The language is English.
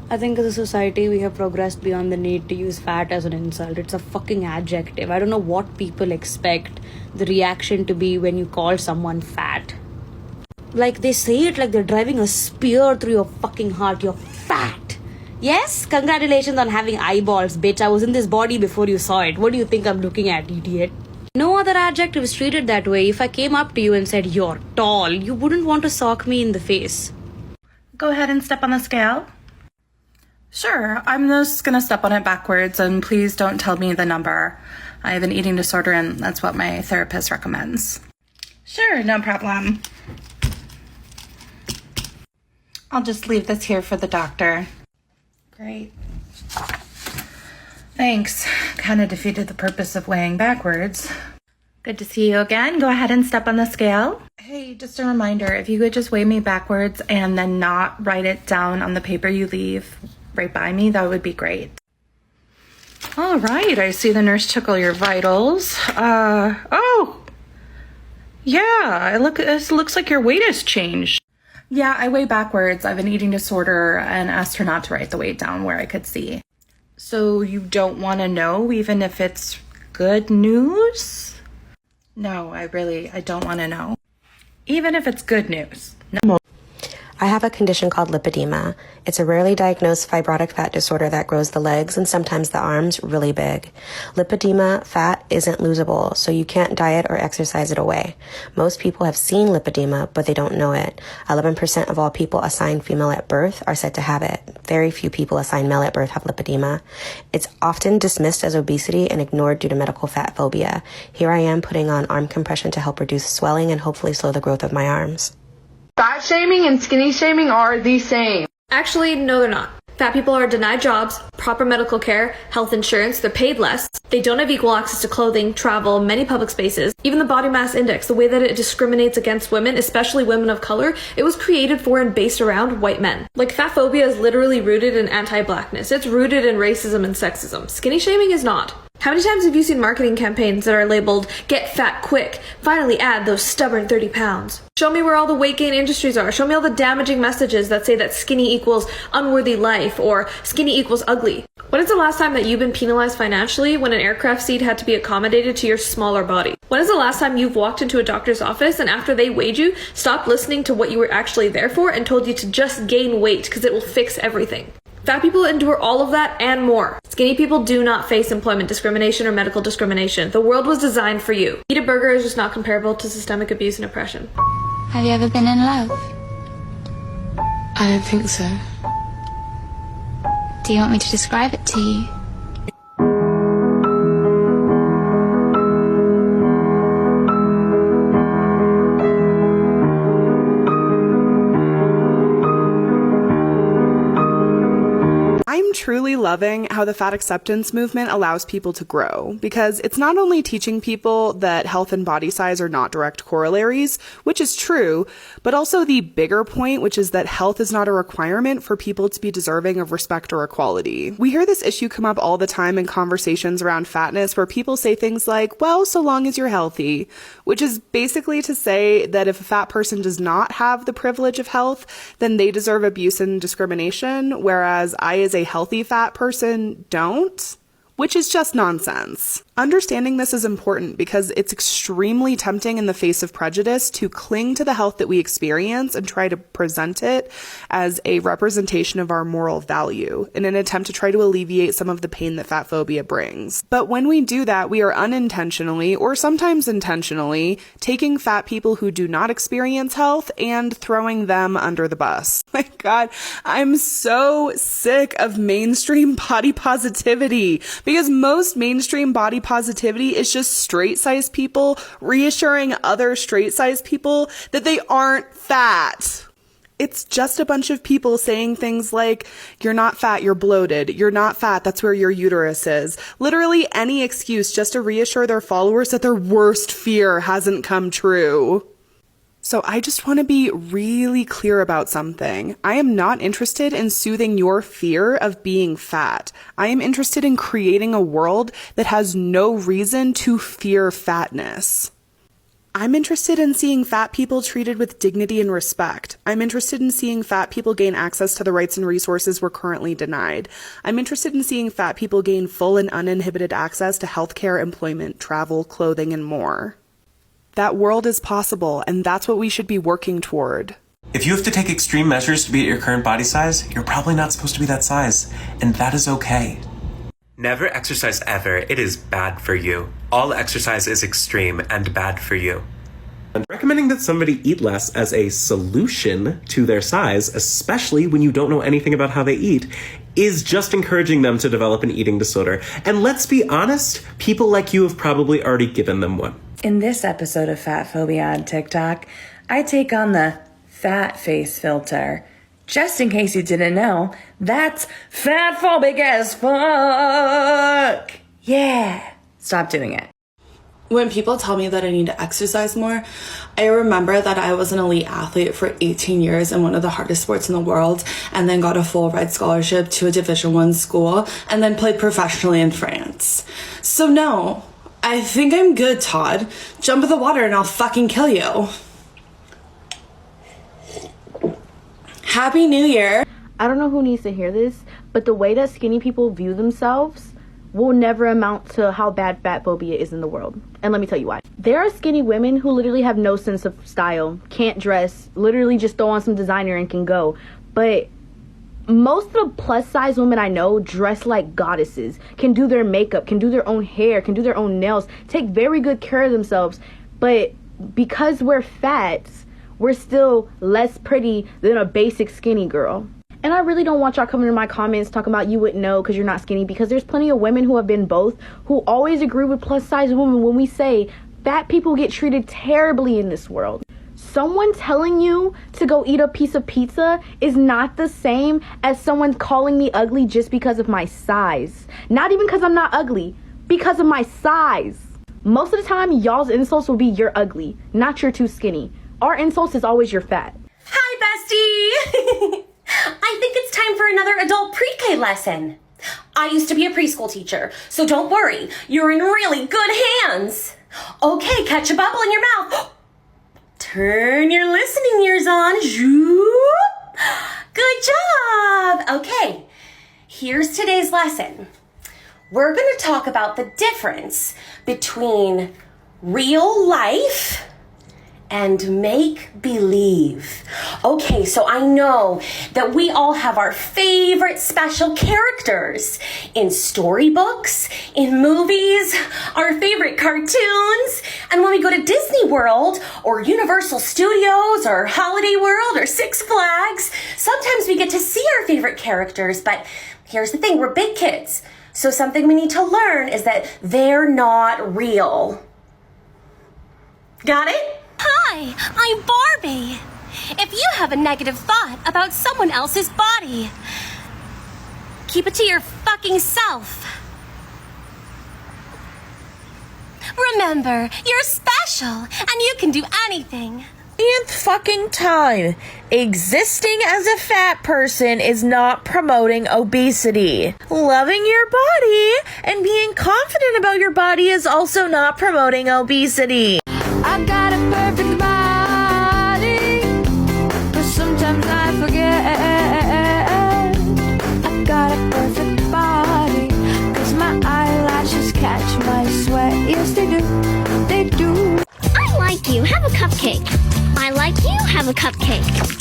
I think as a society we have progressed beyond the need to use fat as an insult. It's a fucking adjective. I don't know what people expect the reaction to be when you call someone fat. Like they say it like they're driving a spear through your fucking heart. You're fat. Yes? Congratulations on having eyeballs, bitch. I was in this body before you saw it. What do you think I'm looking at, idiot? No other adjective is treated that way. If I came up to you and said, you're tall, you wouldn't want to sock me in the face. Go ahead and step on the scale. Sure, I'm just gonna step on it backwards, and please don't tell me the number. I have an eating disorder, and that's what my therapist recommends. Sure, no problem. I'll just leave this here for the doctor. Great. Thanks. Kind of defeated the purpose of weighing backwards. Good to see you again. Go ahead and step on the scale. Hey, just a reminder, if you could just weigh me backwards and then not write it down on the paper you leave right by me, that would be great. All right, I see the nurse took all your vitals. Oh, yeah, it looks like your weight has changed. Yeah, I weigh backwards. I have an eating disorder and asked her not to write the weight down where I could see. So you don't want to know, even if it's good news? No, I don't want to know. Even if it's good news. No. I have a condition called lipedema. It's a rarely diagnosed fibrotic fat disorder that grows the legs and sometimes the arms really big. Lipedema fat isn't losable, so you can't diet or exercise it away. Most people have seen lipedema, but they don't know it. 11% of all people assigned female at birth are said to have it. Very few people assigned male at birth have lipedema. It's often dismissed as obesity and ignored due to medical fat phobia. Here I am putting on arm compression to help reduce swelling and hopefully slow the growth of my arms. Fat shaming and skinny shaming are the same. Actually, no, they're not. Fat people are denied jobs, proper medical care, health insurance, they're paid less, they don't have equal access to clothing, travel, many public spaces. Even the body mass index, the way that it discriminates against women, especially women of color, it was created for and based around white men. Like, fat phobia is literally rooted in anti-blackness. It's rooted in racism and sexism. Skinny shaming is not. How many times have you seen marketing campaigns that are labeled, "Get fat quick, finally add those stubborn 30 pounds"? Show me where all the weight gain industries are. Show me all the damaging messages that say that skinny equals unworthy life or skinny equals ugly. When is the last time that you've been penalized financially when an aircraft seat had to be accommodated to your smaller body? When is the last time you've walked into a doctor's office and after they weighed you, stopped listening to what you were actually there for and told you to just gain weight because it will fix everything? Fat people endure all of that and more. Skinny people do not face employment discrimination or medical discrimination. The world was designed for you. Eat a burger is just not comparable to systemic abuse and oppression. Have you ever been in love? I don't think so. Do you want me to describe it to you? I'm truly loving how the fat acceptance movement allows people to grow, because it's not only teaching people that health and body size are not direct corollaries, which is true, but also the bigger point, which is that health is not a requirement for people to be deserving of respect or equality. We hear this issue come up all the time in conversations around fatness where people say things like, well, so long as you're healthy, which is basically to say that if a fat person does not have the privilege of health, then they deserve abuse and discrimination, whereas I, as a healthy fat person, don't, which is just nonsense. Understanding this is important because it's extremely tempting in the face of prejudice to cling to the health that we experience and try to present it as a representation of our moral value in an attempt to try to alleviate some of the pain that fat phobia brings. But when we do that, we are unintentionally, or sometimes intentionally, taking fat people who do not experience health and throwing them under the bus. My God, I'm so sick of mainstream body positivity, because most mainstream body positivity is just straight-sized people reassuring other straight-sized people that they aren't fat. It's just a bunch of people saying things like, you're not fat, you're bloated, you're not fat, that's where your uterus is. Literally any excuse just to reassure their followers that their worst fear hasn't come true. So I just want to be really clear about something. I am not interested in soothing your fear of being fat. I am interested in creating a world that has no reason to fear fatness. I'm interested in seeing fat people treated with dignity and respect. I'm interested in seeing fat people gain access to the rights and resources we're currently denied. I'm interested in seeing fat people gain full and uninhibited access to healthcare, employment, travel, clothing, and more. That world is possible, and that's what we should be working toward. If you have to take extreme measures to be at your current body size, you're probably not supposed to be that size, and that is okay. Never exercise ever. It is bad for you. All exercise is extreme and bad for you. And recommending that somebody eat less as a solution to their size, especially when you don't know anything about how they eat, is just encouraging them to develop an eating disorder. And let's be honest, people like you have probably already given them one. In this episode of Fat Phobia on TikTok, I take on the fat face filter. Just in case you didn't know, that's fatphobic as fuck. Yeah. Stop doing it. When people tell me that I need to exercise more, I remember that I was an elite athlete for 18 years in one of the hardest sports in the world, and then got a full ride scholarship to a Division I school, and then played professionally in France. So no, I think I'm good, Todd. Jump in the water and I'll fucking kill you. Happy New Year. I don't know who needs to hear this, but the way that skinny people view themselves will never amount to how bad fat phobia is in the world. And let me tell you why. There are skinny women who literally have no sense of style, can't dress, literally just throw on some designer and can go. But most of the plus size women I know dress like goddesses, can do their makeup, can do their own hair, can do their own nails, take very good care of themselves. But because we're fat, we're still less pretty than a basic skinny girl. And I really don't want y'all coming in my comments talking about you wouldn't know because you're not skinny, because there's plenty of women who have been both who always agree with plus size women when we say fat people get treated terribly in this world. Someone telling you to go eat a piece of pizza is not the same as someone calling me ugly just because of my size. Not even because I'm not ugly, because of my size. Most of the time, y'all's insults will be you're ugly, not you're too skinny. Our insults is always you're fat. Hi, bestie! I think it's time for another adult pre-K lesson. I used to be a preschool teacher, so don't worry, you're in really good hands. Okay, catch a bubble in your mouth. Turn your listening ears on. Good job. Okay, here's today's lesson. We're going to talk about the difference between real life and make-believe. Okay, so I know that we all have our favorite special characters in storybooks, in movies, our favorite cartoons, and when we go to Disney World or Universal Studios or Holiday World or Six Flags, sometimes we get to see our favorite characters, but here's the thing, we're big kids, so something we need to learn is that they're not real. Got it? Hi, I'm Barbie. If you have a negative thought about someone else's body, keep it to your fucking self. Remember, you're special and you can do anything. Nth fucking time. Existing as a fat person is not promoting obesity. Loving your body and being confident about your body is also not promoting obesity. I got a perfect body, but sometimes I forget. I got a perfect body, cause my eyelashes catch my sweat. Yes, they do, they do. I like you, have a cupcake. I like you, have a cupcake.